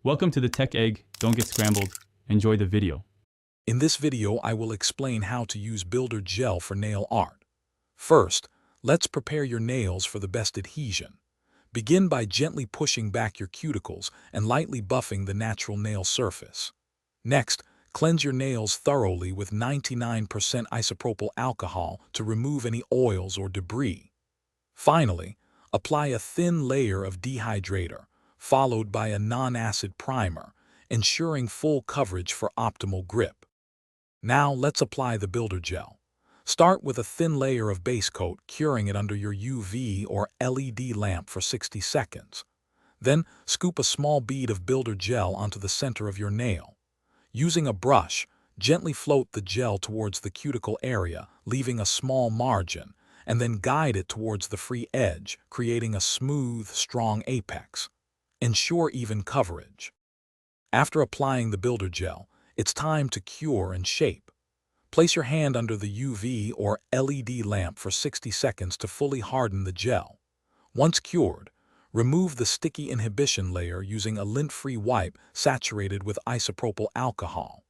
Welcome to the Tech Egg. Don't get scrambled. Enjoy the video. In this video, I will explain how to use Builder Gel for nail art. First, let's prepare your nails for the best adhesion. Begin by gently pushing back your cuticles and lightly buffing the natural nail surface. Next, cleanse your nails thoroughly with 99% isopropyl alcohol to remove any oils or debris. Finally, apply a thin layer of dehydrator, followed by a non-acid primer, ensuring full coverage for optimal grip. Now let's apply the Builder Gel. Start with a thin layer of base coat, curing it under your UV or LED lamp for 60 seconds. Then scoop a small bead of Builder Gel onto the center of your nail. Using a brush, gently float the gel towards the cuticle area, leaving a small margin, and then guide it towards the free edge, creating a smooth, strong apex. Ensure even coverage. After applying the Builder Gel, it's time to cure and shape. Place your hand under the UV or LED lamp for 60 seconds to fully harden the gel. Once cured, remove the sticky inhibition layer using a lint-free wipe saturated with isopropyl alcohol.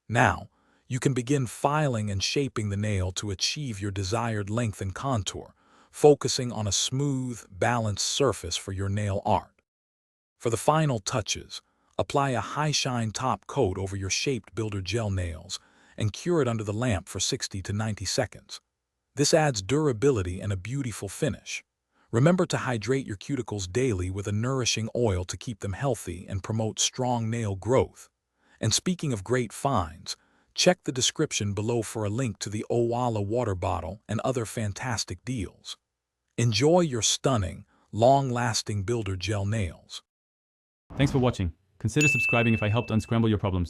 Now, you can begin filing and shaping the nail to achieve your desired length and contour, focusing on a smooth, balanced surface for your nail art. For the final touches, apply a high-shine top coat over your shaped Builder Gel nails and cure it under the lamp for 60 to 90 seconds. This adds durability and a beautiful finish. Remember to hydrate your cuticles daily with a nourishing oil to keep them healthy and promote strong nail growth. And speaking of great finds, check the description below for a link to the Owala water bottle and other fantastic deals. Enjoy your stunning, long-lasting Builder Gel nails. Thanks for watching. Consider subscribing if I helped unscramble your problems.